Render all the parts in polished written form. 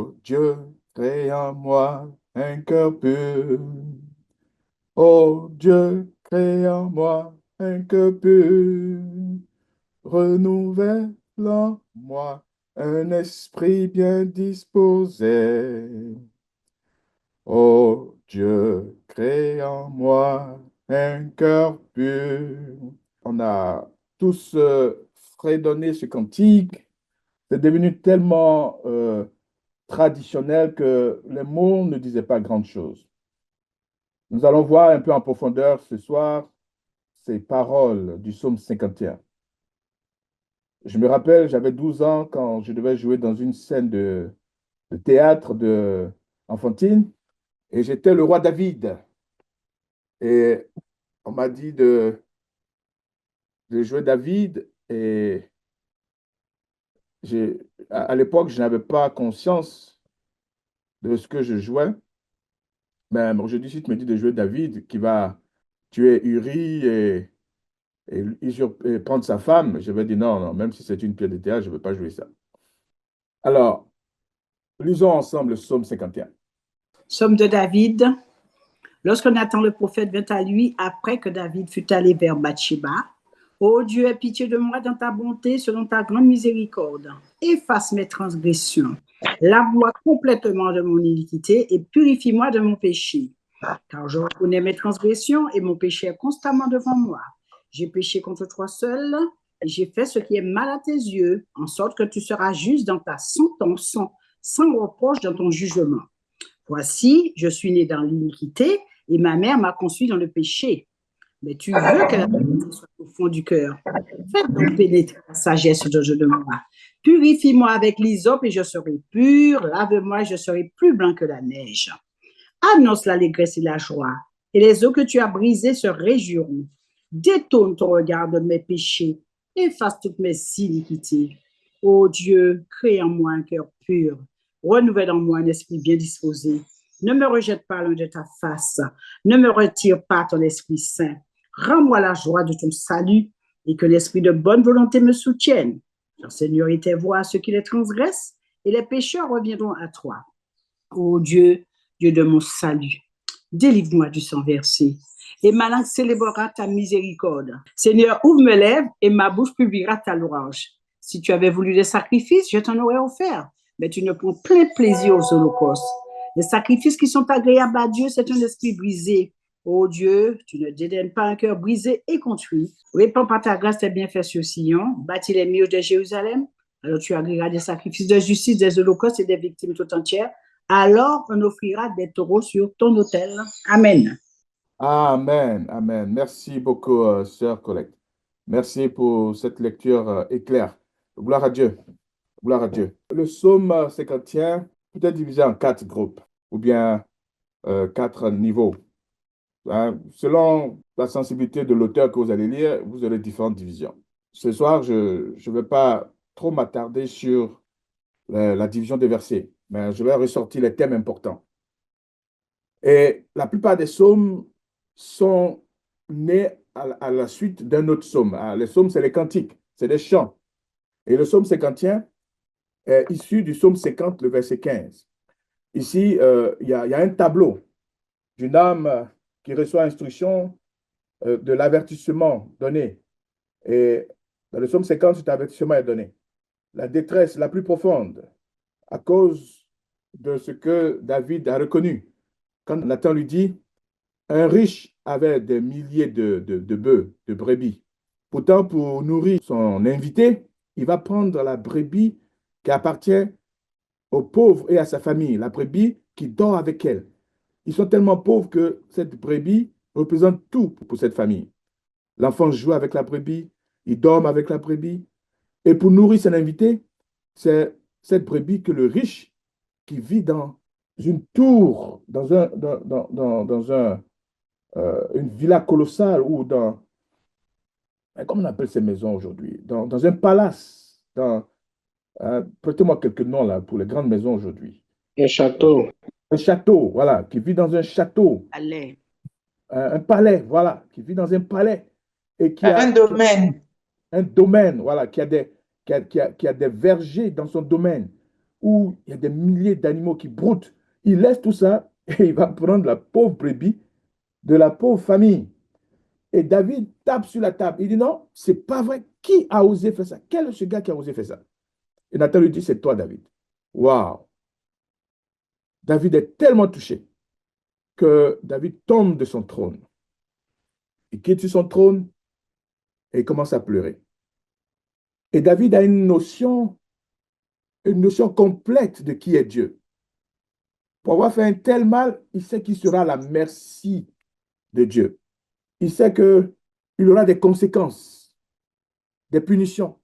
Ô Dieu, crée en moi un cœur pur. Ô Dieu, crée en moi un cœur pur. Renouvelle en moi un esprit bien disposé. Ô Dieu, crée en moi un cœur pur. On a tous fredonné ce cantique. C'est devenu tellement traditionnel que les mots ne disaient pas grand-chose. Nous allons voir un peu en profondeur ce soir ces paroles du psaume 51. Je me rappelle, j'avais 12 ans quand je devais jouer dans une scène de théâtre enfantine et j'étais le roi David. Et on m'a dit de jouer David et à l'époque, je n'avais pas conscience de ce que je jouais. Mais aujourd'hui, si tu me dis de jouer David qui va tuer Uri et prendre sa femme, je vais dire non, non, même si c'est une pièce de théâtre, je ne veux pas jouer ça. Alors, lisons ensemble le psaume 51. Psaume de David. Lorsque Nathan le prophète vint à lui, après que David fut allé vers Bathsheba, ô Dieu, aie pitié de moi dans ta bonté, selon ta grande miséricorde. Efface mes transgressions. Lave-moi complètement de mon iniquité et purifie-moi de mon péché. Car je reconnais mes transgressions et mon péché est constamment devant moi. J'ai péché contre toi seul et j'ai fait ce qui est mal à tes yeux, en sorte que tu seras juste dans ta sentence, sans reproche dans ton jugement. Voici, je suis né dans l'iniquité et ma mère m'a conçu dans le péché. Mais tu veux que la vérité soit au fond du cœur. Fais donc pénétrer la sagesse de moi. Purifie-moi avec l'hysope et je serai pur. Lave-moi et je serai plus blanc que la neige. Annonce l'allégresse et la joie, et les eaux que tu as brisées se réjouiront. Détourne ton regard de mes péchés, efface toutes mes iniquités. Ô Dieu, crée en moi un cœur pur, renouvelle en moi un esprit bien disposé. Ne me rejette pas loin de ta face, ne me retire pas ton Esprit Saint. Rends-moi la joie de ton salut et que l'esprit de bonne volonté me soutienne. Car Seigneur, tes voix à ceux qui les transgressent, et les pécheurs reviendront à toi. Ô Dieu, Dieu de mon salut, délivre-moi du sang versé, et ma langue célébrera ta miséricorde. Seigneur, ouvre mes lèvres, et ma bouche publiera ta louange. Si tu avais voulu des sacrifices, je t'en aurais offert, mais tu ne prends plein plaisir aux holocaustes. Les sacrifices qui sont agréables à Dieu, c'est un esprit brisé. Ô Dieu, tu ne dédaignes pas un cœur brisé et contrit. Répands par ta grâce tes bienfaits sur Sion, bâtis les murs de Jérusalem. Alors tu agréeras des sacrifices de justice, des holocaustes et des victimes tout entières. Alors on offrira des taureaux sur ton autel. Amen. Amen, amen. Merci beaucoup, sœur Colette. Merci pour cette lecture éclair. Gloire à Dieu. Gloire à Dieu. Le psaume 51 peut être divisé en quatre groupes ou bien quatre niveaux. Hein. Selon la sensibilité de l'auteur que vous allez lire, vous aurez différentes divisions. Ce soir, je ne vais pas trop m'attarder sur la division des versets, mais je vais ressortir les thèmes importants. Et la plupart des psaumes sont nés à la suite d'un autre psaume. Les psaumes, c'est les cantiques, c'est des chants. Et le psaume 51 est issu du psaume 50, le verset 15. Ici, il y a un tableau d'une âme qui reçoit instruction de l'avertissement donné. Et dans le psaume 50, cet avertissement est donné. La détresse la plus profonde à cause de ce que David a reconnu. Quand Nathan lui dit, un riche avait des milliers de bœufs, de brebis. Pourtant, pour nourrir son invité, il va prendre la brebis qui appartient aux pauvres et à sa famille, la brebis qui dort avec elle. Ils sont tellement pauvres que cette brebis représente tout pour cette famille. L'enfant joue avec la brebis, il dort avec la brebis. Et pour nourrir son invité, c'est cette brebis que le riche qui vit dans une tour, une villa colossale ou comment on appelle ces maisons aujourd'hui? Dans un palace. Prêtez-moi quelques noms là pour les grandes maisons aujourd'hui. Un château. Un château, voilà, qui vit dans un château. Allez. Un palais, voilà, qui vit dans un palais et Un domaine. un domaine, voilà, qui a des vergers dans son domaine, où il y a des milliers d'animaux qui broutent. Il laisse tout ça et il va prendre la pauvre brebis de la pauvre famille. Et David tape sur la table. Il dit non, c'est pas vrai. Qui a osé faire ça? Quel est ce gars qui a osé faire ça? Et Nathan lui dit, c'est toi, David. Waouh! David est tellement touché que David tombe de son trône. Il quitte sur son trône et il commence à pleurer. Et David a une notion complète de qui est Dieu. Pour avoir fait un tel mal, il sait qu'il sera à la merci de Dieu. Il sait qu'il aura des conséquences, des punitions.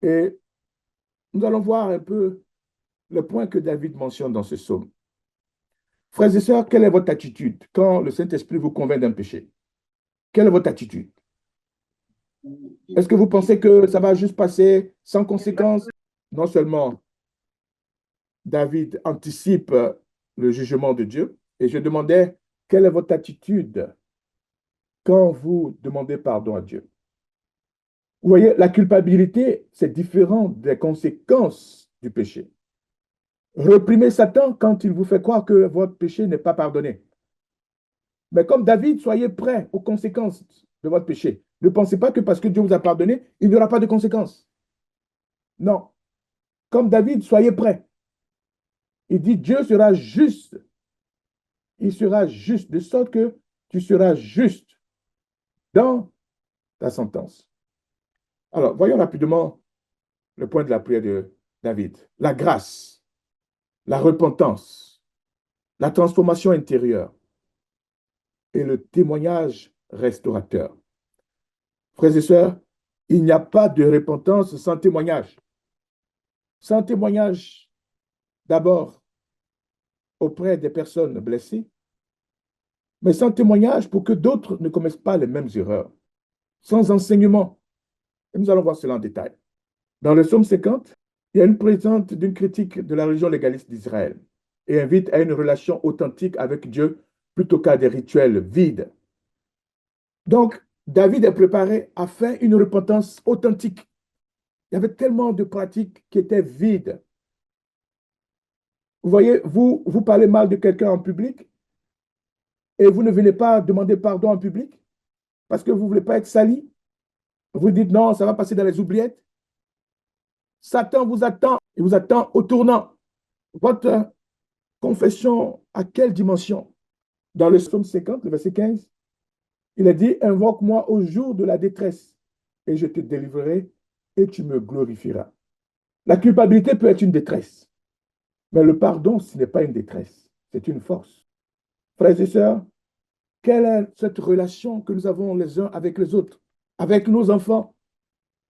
Et nous allons voir un peu le point que David mentionne dans ce psaume. Frères et sœurs, quelle est votre attitude quand le Saint-Esprit vous convainc d'un péché? Quelle est votre attitude? Est-ce que vous pensez que ça va juste passer sans conséquence? Non seulement David anticipe le jugement de Dieu, et je demandais, quelle est votre attitude quand vous demandez pardon à Dieu? Vous voyez, la culpabilité, c'est différent des conséquences du péché. Reprimez Satan quand il vous fait croire que votre péché n'est pas pardonné. Mais comme David, soyez prêts aux conséquences de votre péché. Ne pensez pas que parce que Dieu vous a pardonné, il n'y aura pas de conséquences. Non. Comme David, soyez prêts. Il dit, Dieu sera juste. Il sera juste, de sorte que tu seras juste dans ta sentence. Alors, voyons rapidement le point de la prière de David. La grâce, la repentance, la transformation intérieure et le témoignage restaurateur. Frères et sœurs, il n'y a pas de repentance sans témoignage. Sans témoignage, d'abord, auprès des personnes blessées, mais sans témoignage pour que d'autres ne commettent pas les mêmes erreurs. Sans enseignement. Et nous allons voir cela en détail. Dans le psaume 50, il y a une présente d'une critique de la religion légaliste d'Israël et invite à une relation authentique avec Dieu plutôt qu'à des rituels vides. Donc, David est préparé à faire une repentance authentique. Il y avait tellement de pratiques qui étaient vides. Vous voyez, vous parlez mal de quelqu'un en public et vous ne venez pas demander pardon en public parce que vous ne voulez pas être sali. Vous dites non, ça va passer dans les oubliettes. Satan vous attend, il vous attend au tournant. Votre confession, à quelle dimension? Dans le psaume 50, le verset 15, il a dit, invoque-moi au jour de la détresse et je te délivrerai et tu me glorifieras. La culpabilité peut être une détresse, mais le pardon, ce n'est pas une détresse, c'est une force. Frères et sœurs, quelle est cette relation que nous avons les uns avec les autres, avec nos enfants?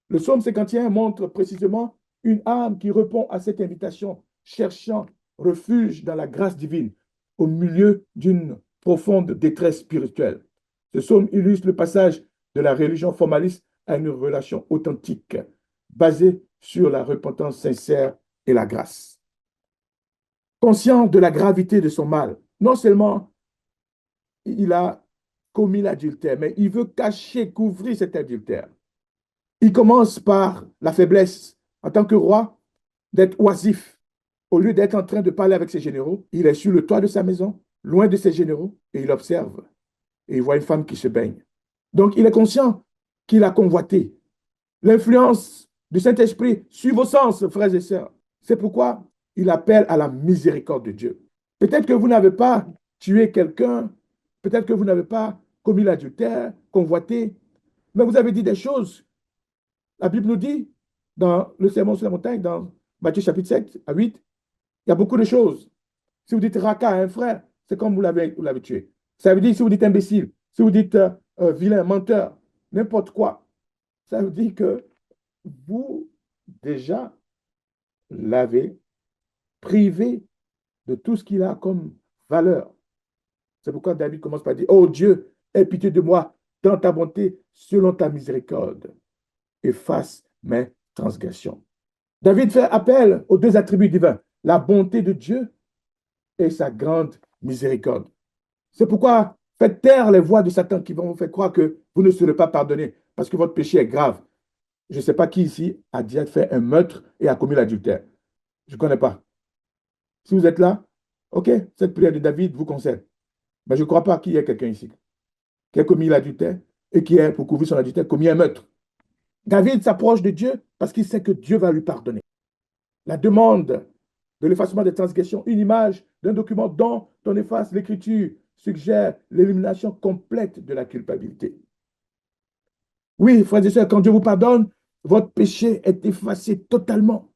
Le psaume 51 montre précisément une âme qui répond à cette invitation, cherchant refuge dans la grâce divine, au milieu d'une profonde détresse spirituelle. Ce psaume illustre le passage de la religion formaliste à une relation authentique, basée sur la repentance sincère et la grâce. Conscient de la gravité de son mal, non seulement il a commis l'adultère, mais il veut cacher, couvrir cet adultère. Il commence par la faiblesse en tant que roi, d'être oisif. Au lieu d'être en train de parler avec ses généraux, il est sur le toit de sa maison, loin de ses généraux, et il observe. Et il voit une femme qui se baigne. Donc, il est conscient qu'il a convoité. L'influence du Saint-Esprit suit vos sens, frères et sœurs. C'est pourquoi il appelle à la miséricorde de Dieu. Peut-être que vous n'avez pas tué quelqu'un, peut-être que vous n'avez pas commis l'adultère, convoité, mais vous avez dit des choses. La Bible nous dit, dans le Sermon sur la montagne, dans Matthieu chapitre 7 à 8, il y a beaucoup de choses. Si vous dites raca à un frère, c'est comme vous l'avez tué. Ça veut dire, si vous dites imbécile, si vous dites vilain, menteur, n'importe quoi, ça veut dire que vous, déjà, l'avez privé de tout ce qu'il a comme valeur. C'est pourquoi David commence par dire, oh Dieu, aie pitié de moi dans ta bonté, selon ta miséricorde. Efface mes transgressions. David fait appel aux deux attributs divins, la bonté de Dieu et sa grande miséricorde. C'est pourquoi faites taire les voix de Satan qui vont vous faire croire que vous ne serez pas pardonné parce que votre péché est grave. Je ne sais pas qui ici a déjà fait un meurtre et a commis l'adultère. Je ne connais pas. Si vous êtes là, OK, cette prière de David vous concerne. Mais je ne crois pas qu'il y ait quelqu'un ici qui a commis l'adultère et qui a, pour couvrir son adultère, commis un meurtre. David s'approche de Dieu parce qu'il sait que Dieu va lui pardonner. La demande de l'effacement des transgressions, une image d'un document dont on efface l'écriture, suggère l'élimination complète de la culpabilité. Oui, frères et sœurs, quand Dieu vous pardonne, votre péché est effacé totalement.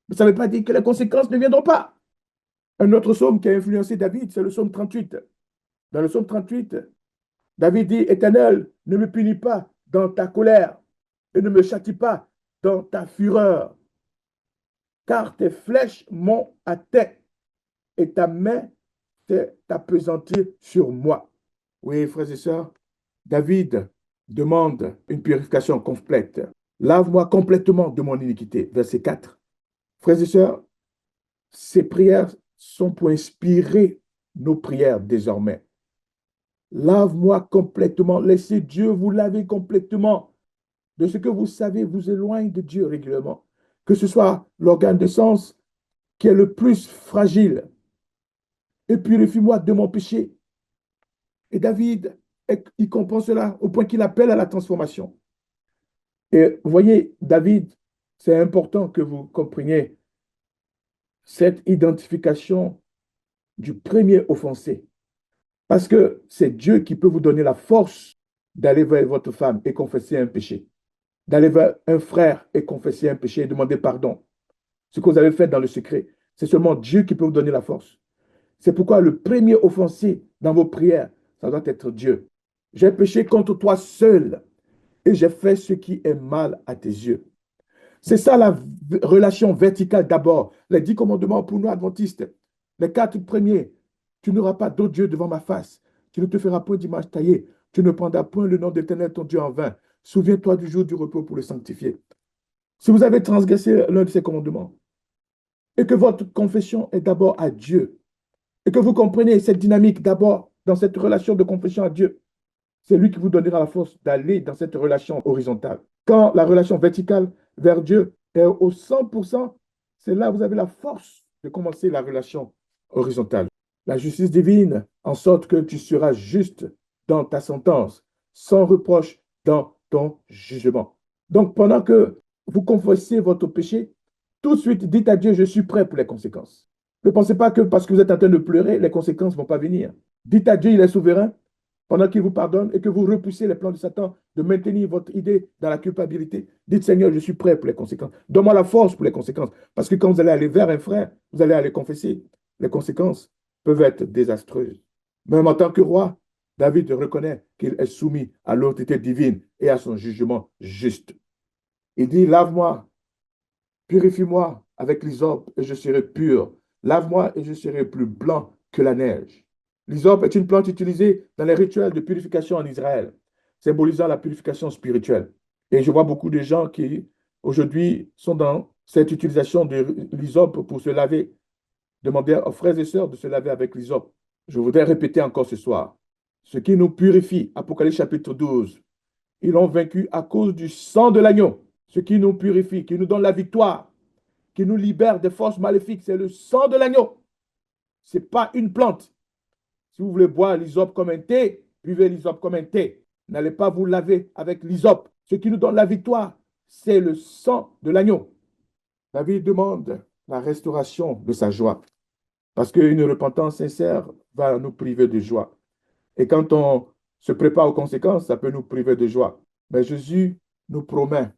Mais ça ne veut pas dire que les conséquences ne viendront pas. Un autre psaume qui a influencé David, c'est le psaume 38. Dans le psaume 38, David dit, Éternel, ne me punis pas dans ta colère et ne me châtie pas dans ta fureur, car tes flèches m'ont atteint et ta main s'est appesantie sur moi. Oui, frères et sœurs, David demande une purification complète. Lave-moi complètement de mon iniquité. Verset 4. Frères et sœurs, ces prières sont pour inspirer nos prières désormais. Lave-moi complètement. Laissez Dieu vous laver complètement. De ce que vous savez vous éloigne de Dieu régulièrement. Que ce soit l'organe de sens qui est le plus fragile. Et purifie-moi de mon péché. Et David, il comprend cela au point qu'il appelle à la transformation. Et vous voyez, David, c'est important que vous compreniez cette identification du premier offensé. Parce que c'est Dieu qui peut vous donner la force d'aller vers votre femme et confesser un péché. D'aller vers un frère et confesser un péché et demander pardon. Ce que vous avez fait dans le secret, c'est seulement Dieu qui peut vous donner la force. C'est pourquoi le premier offensé dans vos prières, ça doit être Dieu. J'ai péché contre toi seul et j'ai fait ce qui est mal à tes yeux. C'est ça la relation verticale d'abord. Les 10 commandements pour nous adventistes. Les 4 premiers. Tu n'auras pas d'autre Dieu devant ma face. Tu ne te feras point d'image taillée. Tu ne prendras point le nom de l'Éternel ton Dieu en vain. Souviens-toi du jour du repos pour le sanctifier. Si vous avez transgressé l'un de ces commandements et que votre confession est d'abord à Dieu et que vous comprenez cette dynamique d'abord dans cette relation de confession à Dieu, c'est lui qui vous donnera la force d'aller dans cette relation horizontale. Quand la relation verticale vers Dieu est au 100%, c'est là que vous avez la force de commencer la relation horizontale. La justice divine, en sorte que tu seras juste dans ta sentence, sans reproche dans ton jugement. Donc, pendant que vous confessez votre péché, tout de suite, dites à Dieu, je suis prêt pour les conséquences. Ne pensez pas que parce que vous êtes en train de pleurer, les conséquences ne vont pas venir. Dites à Dieu, il est souverain, pendant qu'il vous pardonne et que vous repoussez les plans de Satan de maintenir votre idée dans la culpabilité. Dites, Seigneur, je suis prêt pour les conséquences. Donne-moi la force pour les conséquences. Parce que quand vous allez aller vers un frère, vous allez aller confesser. Les conséquences peuvent être désastreuses. Même en tant que roi, David reconnaît qu'il est soumis à l'autorité divine et à son jugement juste. Il dit, lave-moi, purifie-moi avec l'hysope et je serai pur. Lave-moi et je serai plus blanc que la neige. L'hysope est une plante utilisée dans les rituels de purification en Israël, symbolisant la purification spirituelle. Et je vois beaucoup de gens qui, aujourd'hui, sont dans cette utilisation de l'hysope pour se laver. Demandez aux frères et sœurs de se laver avec l'hysope. Je voudrais répéter encore ce soir. Ce qui nous purifie, Apocalypse chapitre 12, ils l'ont vaincu à cause du sang de l'agneau. Ce qui nous purifie, qui nous donne la victoire, qui nous libère des forces maléfiques, c'est le sang de l'agneau. Ce n'est pas une plante. Si vous voulez boire l'hysope comme un thé, buvez l'hysope comme un thé. N'allez pas vous laver avec l'hysope. Ce qui nous donne la victoire, c'est le sang de l'agneau. David demande la restauration de sa joie. Parce qu'une repentance sincère va nous priver de joie. Et quand on se prépare aux conséquences, ça peut nous priver de joie. Mais Jésus nous promet,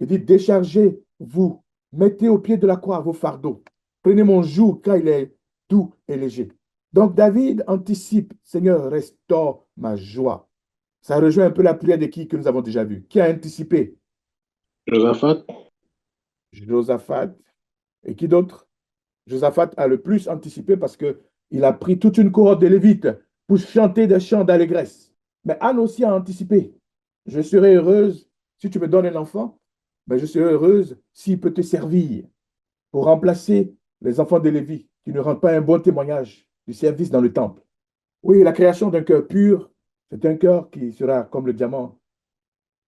il dit, déchargez-vous, mettez au pied de la croix vos fardeaux. Prenez mon joug car il est doux et léger. Donc David anticipe, Seigneur, restaure ma joie. Ça rejoint un peu la prière de qui que nous avons déjà vu. Qui a anticipé? Josaphat. Josaphat. Et qui d'autre? Josaphat a le plus anticipé parce qu'il a pris toute une cohorte de Lévites pour chanter des chants d'allégresse. Mais Anne aussi a anticipé. Je serai heureuse si tu me donnes un enfant, mais je serai heureuse s'il peut te servir pour remplacer les enfants de Lévi qui ne rendent pas un bon témoignage du service dans le temple. Oui, la création d'un cœur pur, c'est un cœur qui sera comme le diamant,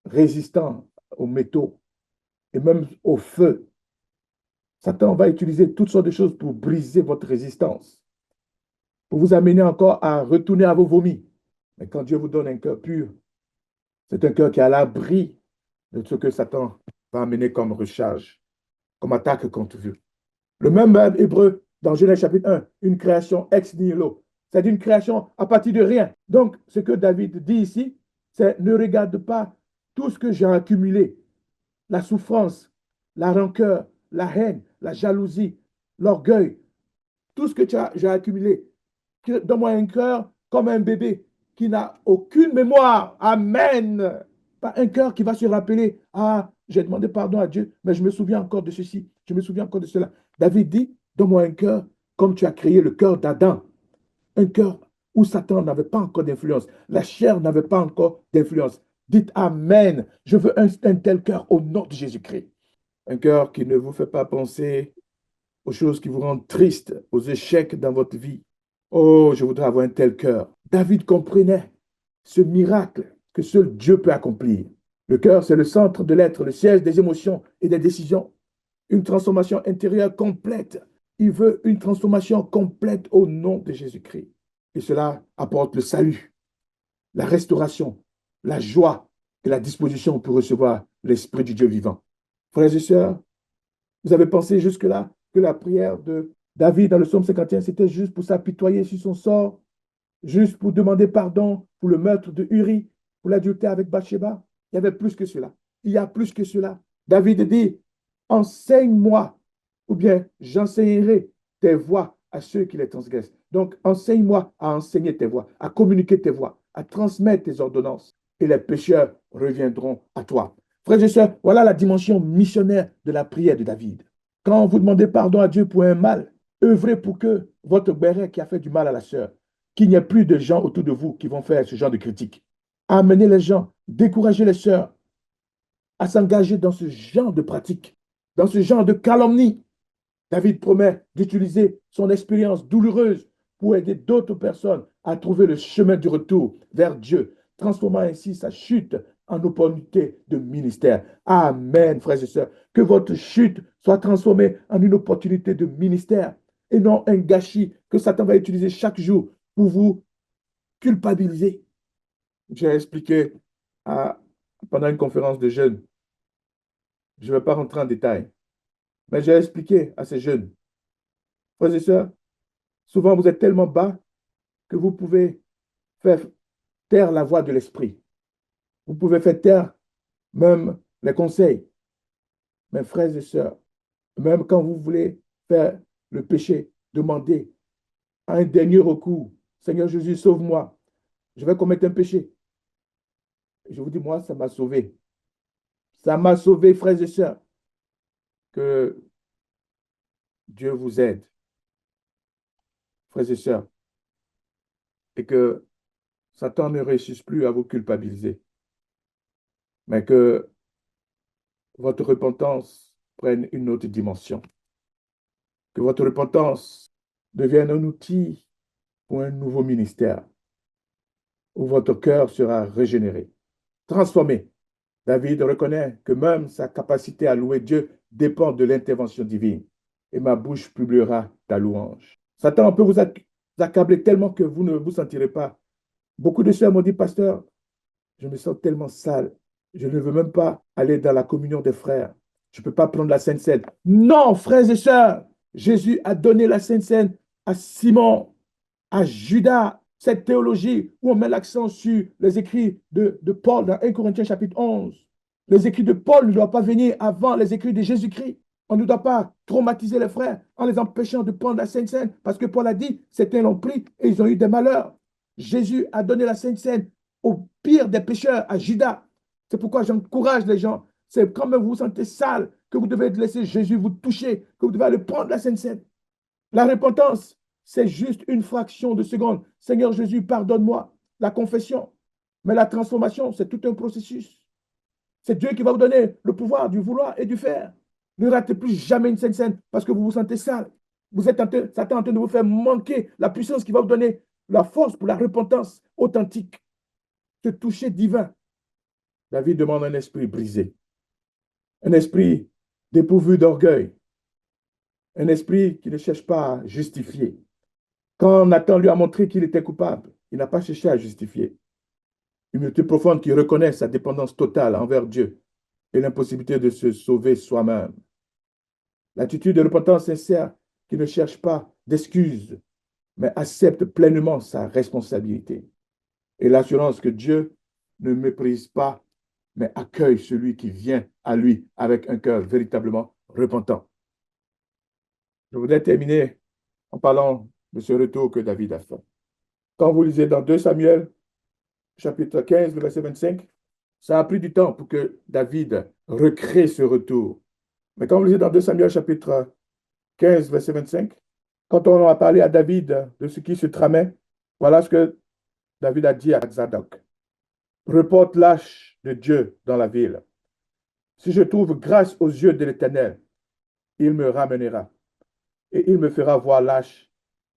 résistant aux métaux et même au feu. Satan va utiliser toutes sortes de choses pour briser votre résistance, pour vous amener encore à retourner à vos vomis. Mais quand Dieu vous donne un cœur pur, c'est un cœur qui est à l'abri de ce que Satan va amener comme recharge, comme attaque contre vous. Le même Hébreu, dans Genèse chapitre 1, une création ex nihilo, c'est une création à partir de rien. Donc, ce que David dit ici, c'est ne regarde pas tout ce que j'ai accumulé, la souffrance, la rancœur, la haine, la jalousie, l'orgueil, tout ce que j'ai accumulé. Donne-moi un cœur comme un bébé qui n'a aucune mémoire. Amen. Pas un cœur qui va se rappeler, ah, j'ai demandé pardon à Dieu, mais je me souviens encore de ceci, je me souviens encore de cela. David dit, donne-moi un cœur comme tu as créé le cœur d'Adam. Un cœur où Satan n'avait pas encore d'influence. La chair n'avait pas encore d'influence. Dites Amen. Je veux un tel cœur au nom de Jésus-Christ. Un cœur qui ne vous fait pas penser aux choses qui vous rendent triste, aux échecs dans votre vie. Oh, je voudrais avoir un tel cœur. David comprenait ce miracle que seul Dieu peut accomplir. Le cœur, c'est le centre de l'être, le siège des émotions et des décisions. Une transformation intérieure complète. Il veut une transformation complète au nom de Jésus-Christ. Et cela apporte le salut, la restauration, la joie et la disposition pour recevoir l'Esprit du Dieu vivant. Frères et sœurs, vous avez pensé jusque-là que la prière de David dans le psaume 51, c'était juste pour s'apitoyer sur son sort, juste pour demander pardon pour le meurtre de Uri, pour l'adultère avec Bathsheba? Il y avait plus que cela. Il y a plus que cela. David dit, enseigne-moi, ou bien j'enseignerai tes voies à ceux qui les transgressent. Donc, enseigne-moi à enseigner tes voies, à communiquer tes voies, à transmettre tes ordonnances, et les pécheurs reviendront à toi. Frères et sœurs, voilà la dimension missionnaire de la prière de David. Quand vous demandez pardon à Dieu pour un mal, œuvrez pour que votre béret qui a fait du mal à la sœur, qu'il n'y ait plus de gens autour de vous qui vont faire ce genre de critiques. Amenez les gens, découragez les sœurs à s'engager dans ce genre de pratique, dans ce genre de calomnie. David promet d'utiliser son expérience douloureuse pour aider d'autres personnes à trouver le chemin du retour vers Dieu, transformant ainsi sa chute en opportunité de ministère. Amen, frères et sœurs. Que votre chute soit transformée en une opportunité de ministère et non un gâchis que Satan va utiliser chaque jour pour vous culpabiliser. J'ai expliqué pendant une conférence de jeunes, je ne vais pas rentrer en détail, mais j'ai expliqué à ces jeunes, frères et sœurs, souvent vous êtes tellement bas que vous pouvez faire taire la voix de l'esprit. Vous pouvez faire taire même les conseils. Mes frères et sœurs, même quand vous voulez faire le péché, demandez à un dernier recours, Seigneur Jésus, sauve-moi. Je vais commettre un péché. Je vous dis, moi, ça m'a sauvé. Ça m'a sauvé, frères et sœurs. Que Dieu vous aide, frères et sœurs, et que Satan ne réussisse plus à vous culpabiliser, mais que votre repentance prenne une autre dimension, que votre repentance devienne un outil pour un nouveau ministère, où votre cœur sera régénéré, transformé. David reconnaît que même sa capacité à louer Dieu dépend de l'intervention divine, et ma bouche publiera ta louange. Satan peut vous accabler tellement que vous ne vous sentirez pas. Beaucoup de sœurs m'ont dit, pasteur, je me sens tellement sale. Je ne veux même pas aller dans la communion des frères. Je ne peux pas prendre la Sainte Seine. Non, frères et sœurs, Jésus a donné la Sainte Seine à Simon, à Judas. Cette théologie où on met l'accent sur les écrits de Paul dans 1 Corinthiens chapitre 11. Les écrits de Paul ne doivent pas venir avant les écrits de Jésus-Christ. On ne doit pas traumatiser les frères en les empêchant de prendre la Sainte Seine parce que Paul a dit, certains l'ont pris et ils ont eu des malheurs. Jésus a donné la Sainte Seine au pire des pécheurs, à Judas. C'est pourquoi j'encourage les gens. C'est quand même vous vous sentez sale que vous devez laisser Jésus vous toucher, que vous devez aller prendre la Sainte Seine. La repentance, c'est juste une fraction de seconde. Seigneur Jésus, pardonne-moi. La confession. Mais la transformation, c'est tout un processus. C'est Dieu qui va vous donner le pouvoir du vouloir et du faire. Ne ratez plus jamais une Sainte Seine parce que vous vous sentez sale. Vous êtes Satan en train de vous faire manquer la puissance qui va vous donner la force pour la repentance authentique. Ce toucher divin. David demande un esprit brisé, un esprit dépourvu d'orgueil, Un esprit qui ne cherche pas à justifier. Quand Nathan lui a montré qu'il était coupable, il n'a pas cherché à justifier. Une humilité profonde qui reconnaît sa dépendance totale envers Dieu et l'impossibilité de se sauver soi-même. L'attitude de repentance sincère qui ne cherche pas d'excuses, mais accepte pleinement sa responsabilité. Et l'assurance que Dieu ne méprise pas, mais accueille celui qui vient à lui avec un cœur véritablement repentant. Je voudrais terminer en parlant de ce retour que David a fait. Quand vous lisez dans 2 Samuel, chapitre 15, le verset 25, ça a pris du temps pour que David recrée ce retour. Mais quand vous lisez dans 2 Samuel, chapitre 15, verset 25, quand on a parlé à David de ce qui se tramait, voilà ce que David a dit à Zadok. Reporte l'âge de Dieu dans la ville. Si je trouve grâce aux yeux de l'Éternel, il me ramènera et il me fera voir l'âge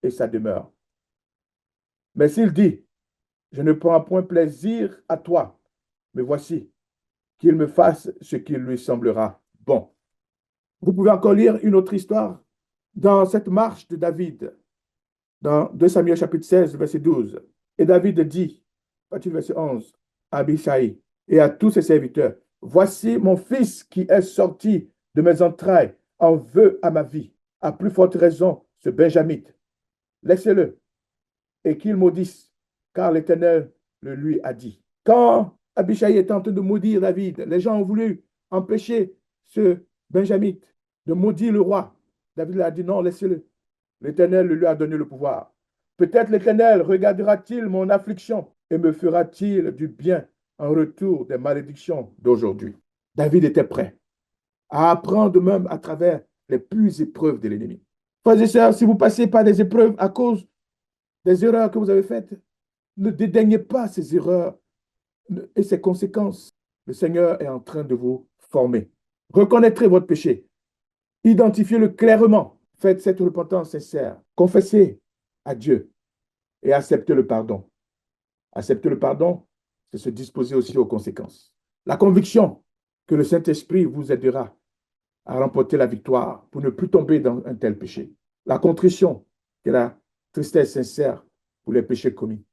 et sa demeure. Mais s'il dit, je ne prends point plaisir à toi, mais voici, qu'il me fasse ce qui lui semblera bon. Vous pouvez encore lire une autre histoire dans cette marche de David, dans 2 Samuel chapitre 16, verset 12. Et David dit, à partir du verset 11, à Abishai et à tous ses serviteurs, voici mon fils qui est sorti de mes entrailles, en veut à ma vie, à plus forte raison ce Benjamite. Laissez-le et qu'il maudisse, car l'Éternel le lui a dit. Quand Abishai est en train de maudire David, les gens ont voulu empêcher ce Benjamite de maudire le roi. David a dit non, laissez-le. L'Éternel lui a donné le pouvoir. Peut-être l'Éternel regardera-t-il mon affliction et me fera-t-il du bien en retour des malédictions d'aujourd'hui. David était prêt à apprendre même à travers les plus épreuves de l'ennemi. Frères et sœurs, si vous passez par des épreuves à cause des erreurs que vous avez faites, ne dédaignez pas ces erreurs et ses conséquences. Le Seigneur est en train de vous former. Reconnaîtrez votre péché. Identifiez-le clairement. Faites cette repentance sincère. Confessez à Dieu et acceptez le pardon. Accepter le pardon, c'est se disposer aussi aux conséquences. La conviction que le Saint-Esprit vous aidera à remporter la victoire pour ne plus tomber dans un tel péché. La contrition, qui est la tristesse sincère pour les péchés commis.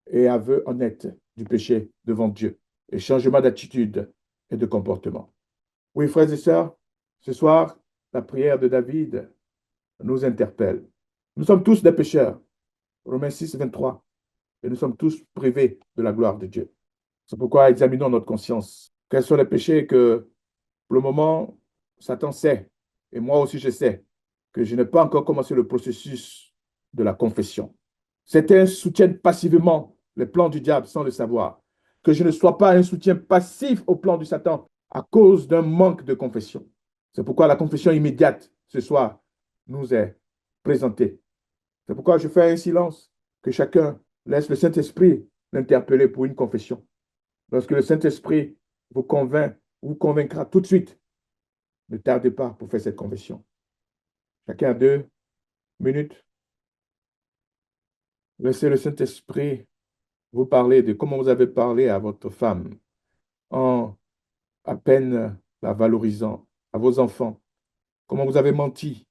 Et aveu honnête du péché devant Dieu. Et changement d'attitude et de comportement. Oui, frères et sœurs, ce soir, la prière de David nous interpelle. Nous sommes tous des pécheurs. Romains 6, 23. Et nous sommes tous privés de la gloire de Dieu. C'est pourquoi examinons notre conscience. Quels sont les péchés que, pour le moment, Satan sait, et moi aussi je sais, que je n'ai pas encore commencé le processus de la confession. Certains soutiennent passivement les plans du diable sans le savoir. Que je ne sois pas un soutien passif au plan du Satan à cause d'un manque de confession. C'est pourquoi la confession immédiate ce soir nous est présentée. C'est pourquoi je fais un silence, que chacun laisse le Saint-Esprit l'interpeller pour une confession. Lorsque le Saint-Esprit vous convainc, vous convaincra tout de suite, ne tardez pas pour faire cette confession. Chacun a 2 minutes. Laissez le Saint-Esprit vous parler de comment vous avez parlé à votre femme en à peine la valorisant, à vos enfants, comment vous avez menti,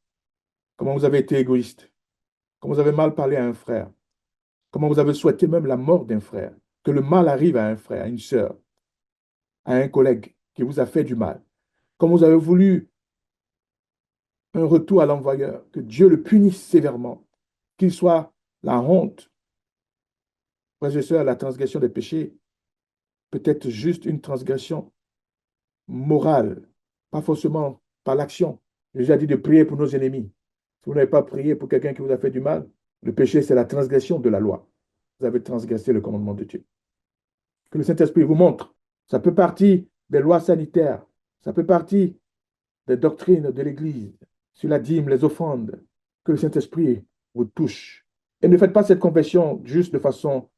comment vous avez été égoïste, comment vous avez mal parlé à un frère, comment vous avez souhaité même la mort d'un frère, que le mal arrive à un frère, à une sœur, à un collègue qui vous a fait du mal, comment vous avez voulu un retour à l'envoyeur, que Dieu le punisse sévèrement, qu'il soit la honte. Frères et sœurs, la transgression des péchés peut être juste une transgression morale, pas forcément par l'action. Jésus a dit de prier pour nos ennemis. Si vous n'avez pas prié pour quelqu'un qui vous a fait du mal, le péché, c'est la transgression de la loi. Vous avez transgressé le commandement de Dieu. Que le Saint-Esprit vous montre. Ça peut partir des lois sanitaires. Ça peut partir des doctrines de l'Église sur la dîme, les offrandes. Que le Saint-Esprit vous touche. Et ne faites pas cette confession juste de façon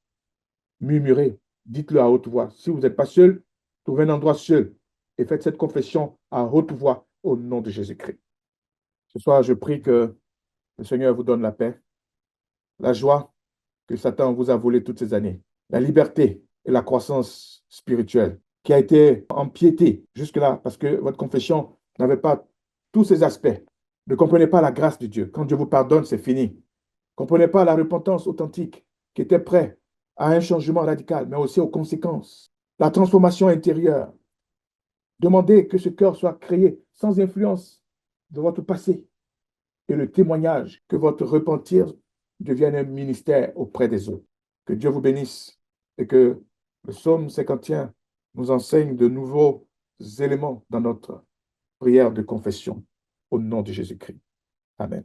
murmurée. Dites-le à haute voix. Si vous n'êtes pas seul, trouvez un endroit seul et faites cette confession à haute voix au nom de Jésus-Christ. Ce soir, je prie que le Seigneur vous donne la paix, la joie que Satan vous a volé toutes ces années, la liberté et la croissance spirituelle qui a été empiétée jusque-là parce que votre confession n'avait pas tous ces aspects. Ne comprenez pas la grâce de Dieu. Quand Dieu vous pardonne, c'est fini. Ne comprenez pas la repentance authentique qui était prête à un changement radical, mais aussi aux conséquences. La transformation intérieure. Demandez que ce cœur soit créé sans influence de votre passé et le témoignage que votre repentir devienne un ministère auprès des autres. Que Dieu vous bénisse et que le psaume 51 nous enseigne de nouveaux éléments dans notre prière de confession au nom de Jésus-Christ. Amen.